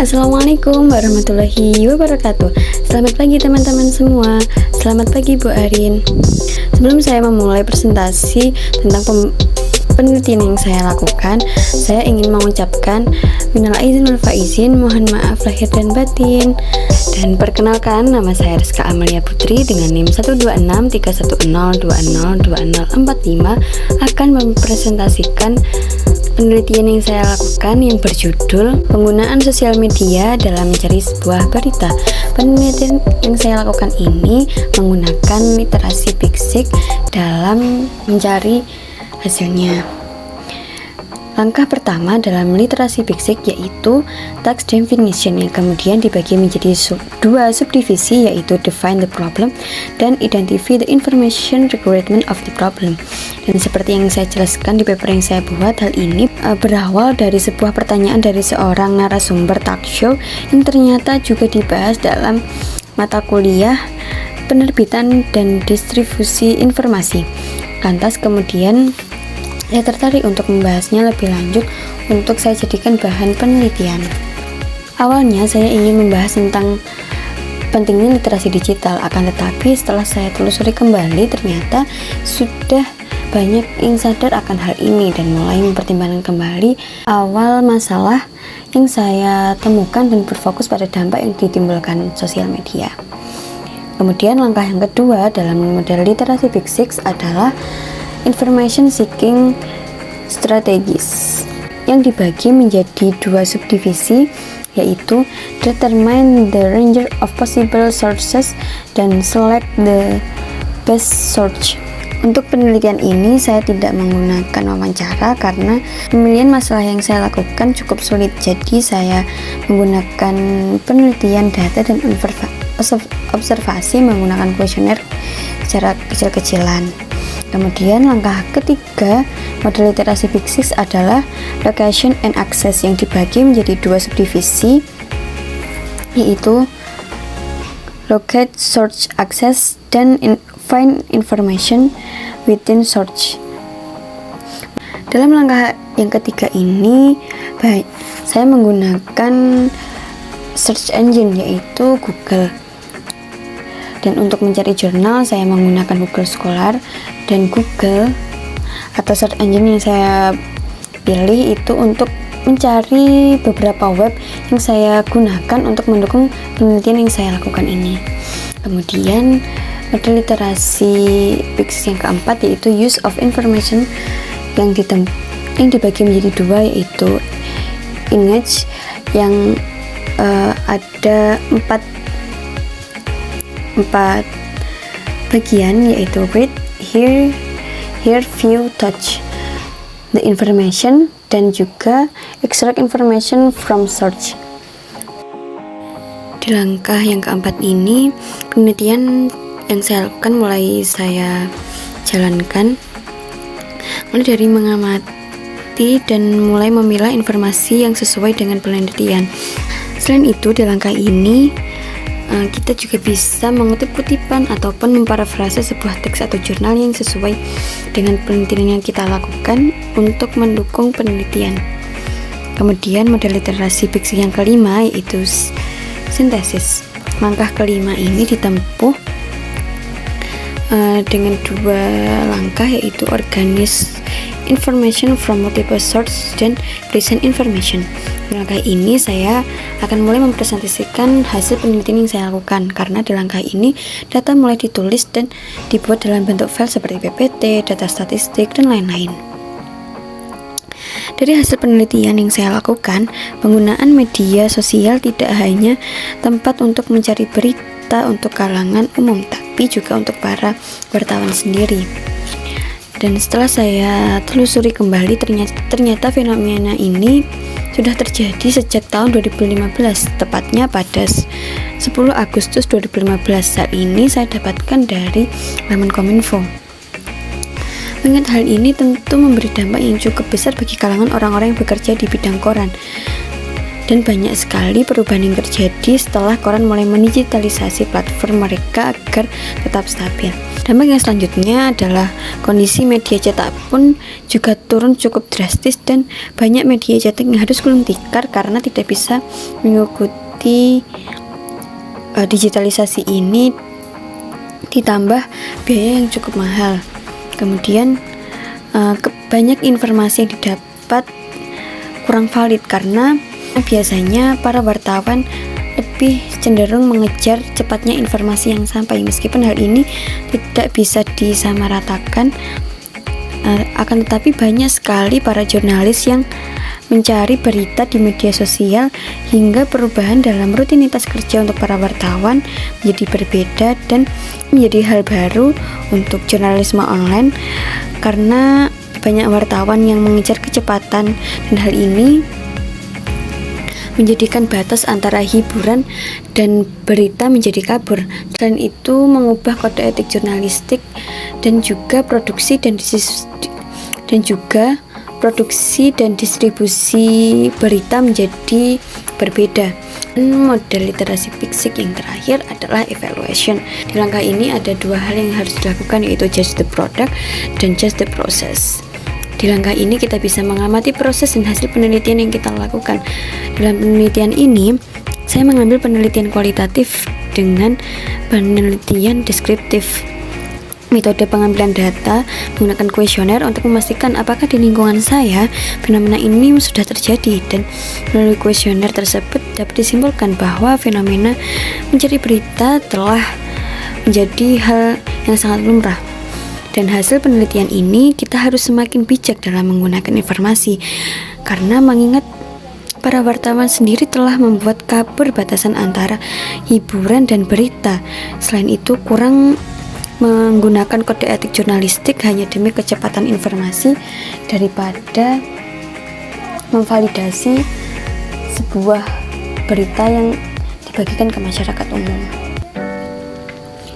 Assalamualaikum warahmatullahi wabarakatuh. Selamat pagi teman-teman semua. Selamat pagi Bu Arin. Sebelum saya memulai presentasi tentang penelitian yang saya lakukan, saya ingin mengucapkan minal aizin wal faizin, mohon maaf lahir dan batin. Dan perkenalkan, nama saya Rizka Amalia Putri dengan NIM 1263110202045 akan mempresentasikan penelitian yang saya lakukan yang berjudul penggunaan sosial media dalam mencari sebuah berita. Penelitian yang saya lakukan ini menggunakan literasi Big Six dalam mencari hasilnya. Langkah pertama dalam literasi Big Six yaitu text definition, yang kemudian dibagi menjadi dua subdivisi, yaitu define the problem dan identify the information requirement of the problem. Dan seperti yang saya jelaskan di paper yang saya buat, hal ini berawal dari sebuah pertanyaan dari seorang narasumber talk show yang ternyata juga dibahas dalam mata kuliah penerbitan dan distribusi informasi. Lantas kemudian saya tertarik untuk membahasnya lebih lanjut untuk saya jadikan bahan penelitian. Awalnya saya ingin membahas tentang pentingnya literasi digital, akan tetapi setelah saya telusuri kembali ternyata sudah banyak yang sadar akan hal ini dan mulai mempertimbangkan kembali awal masalah yang saya temukan dan berfokus pada dampak yang ditimbulkan sosial media. Kemudian langkah yang kedua dalam model literasi Big Six adalah information seeking strategies, yang dibagi menjadi dua subdivisi, yaitu determine the range of possible sources dan select the best search. Untuk penelitian ini saya tidak menggunakan wawancara karena pemilihan masalah yang saya lakukan cukup sulit, jadi saya menggunakan penelitian data dan observasi menggunakan kuesioner secara kecil-kecilan. Kemudian langkah ketiga model literasi Big Six adalah location and access, yang dibagi menjadi dua subdivisi, yaitu locate, search, access, dan find information within search. Dalam langkah yang ketiga ini saya menggunakan search engine, yaitu Google. Dan untuk mencari jurnal saya menggunakan Google Scholar, dan Google atau search engine yang saya pilih itu untuk mencari beberapa web yang saya gunakan untuk mendukung penelitian yang saya lakukan ini. Kemudian model literasi Big Six yang keempat yaitu use of information, yang dibagi menjadi dua, yaitu image yang ada empat bagian, yaitu read, hear, view, touch the information, dan juga extract information from search. Di langkah yang keempat ini, penelitian yang saya lakukan mulai saya jalankan mulai dari mengamati dan mulai memilah informasi yang sesuai dengan penelitian. Selain itu, di langkah ini kita juga bisa mengutip kutipan ataupun memparafrase sebuah teks atau jurnal yang sesuai dengan penelitian yang kita lakukan untuk mendukung penelitian. Kemudian model literasi Big Six yang kelima yaitu sintesis. Langkah kelima ini ditempuh dengan dua langkah, yaitu organize information from multiple sources dan present information. Di langkah ini saya akan mulai mempresentasikan hasil penelitian yang saya lakukan, karena di langkah ini data mulai ditulis dan dibuat dalam bentuk file seperti PPT, data statistik, dan lain-lain. Dari hasil penelitian yang saya lakukan, penggunaan media sosial tidak hanya tempat untuk mencari berita untuk kalangan umum, tapi juga untuk para wartawan sendiri. Dan setelah saya telusuri kembali, ternyata fenomena ini sudah terjadi sejak tahun 2015, tepatnya pada 10 Agustus 2015. Hal ini saya dapatkan dari laman Kominfo. Mengingat hal ini tentu memberi dampak yang cukup besar bagi kalangan orang-orang yang bekerja di bidang koran. Dan banyak sekali perubahan yang terjadi setelah koran mulai mendigitalisasi platform mereka agar tetap stabil. Dampak yang selanjutnya adalah kondisi media cetak pun juga turun cukup drastis, dan banyak media cetak yang harus gulung tikar karena tidak bisa mengikuti digitalisasi ini, ditambah biaya yang cukup mahal. Kemudian banyak informasi yang didapat kurang valid karena biasanya para wartawan lebih cenderung mengejar cepatnya informasi yang sampai, meskipun hal ini tidak bisa disamaratakan. Akan tetapi banyak sekali para jurnalis yang mencari berita di media sosial, hingga perubahan dalam rutinitas kerja untuk para wartawan menjadi berbeda dan menjadi hal baru untuk jurnalisme online, karena banyak wartawan yang mengejar kecepatan, dan hal ini menjadikan batas antara hiburan dan berita menjadi kabur. Selain itu, mengubah kode etik jurnalistik dan juga produksi dan distribusi berita menjadi berbeda. Dan model literasi fisik yang terakhir adalah evaluation. Di langkah ini ada dua hal yang harus dilakukan, yaitu judge the product dan judge the process. Di langkah ini kita bisa mengamati proses dan hasil penelitian yang kita lakukan. Dalam penelitian ini, saya mengambil penelitian kualitatif dengan penelitian deskriptif. Metode pengambilan data menggunakan kuesioner untuk memastikan apakah di lingkungan saya fenomena ini sudah terjadi, dan melalui kuesioner tersebut dapat disimpulkan bahwa fenomena mencari berita telah menjadi hal yang sangat lumrah. Dan hasil penelitian ini kita harus semakin bijak dalam menggunakan informasi, karena mengingat para wartawan sendiri telah membuat kabur batasan antara hiburan dan berita. Selain itu, kurang menggunakan kode etik jurnalistik hanya demi kecepatan informasi daripada memvalidasi sebuah berita yang dibagikan ke masyarakat umum.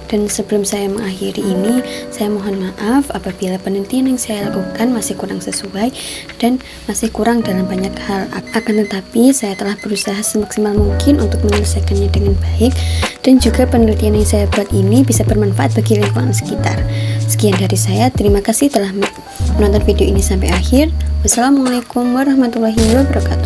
Dan sebelum saya mengakhiri ini, saya mohon maaf apabila penelitian yang saya lakukan masih kurang sesuai dan masih kurang dalam banyak hal. Akan tetapi, saya telah berusaha semaksimal mungkin untuk menyelesaikannya dengan baik, dan juga penelitian yang saya buat ini bisa bermanfaat bagi lingkungan sekitar. Sekian dari saya, terima kasih telah menonton video ini sampai akhir. Wassalamualaikum warahmatullahi wabarakatuh.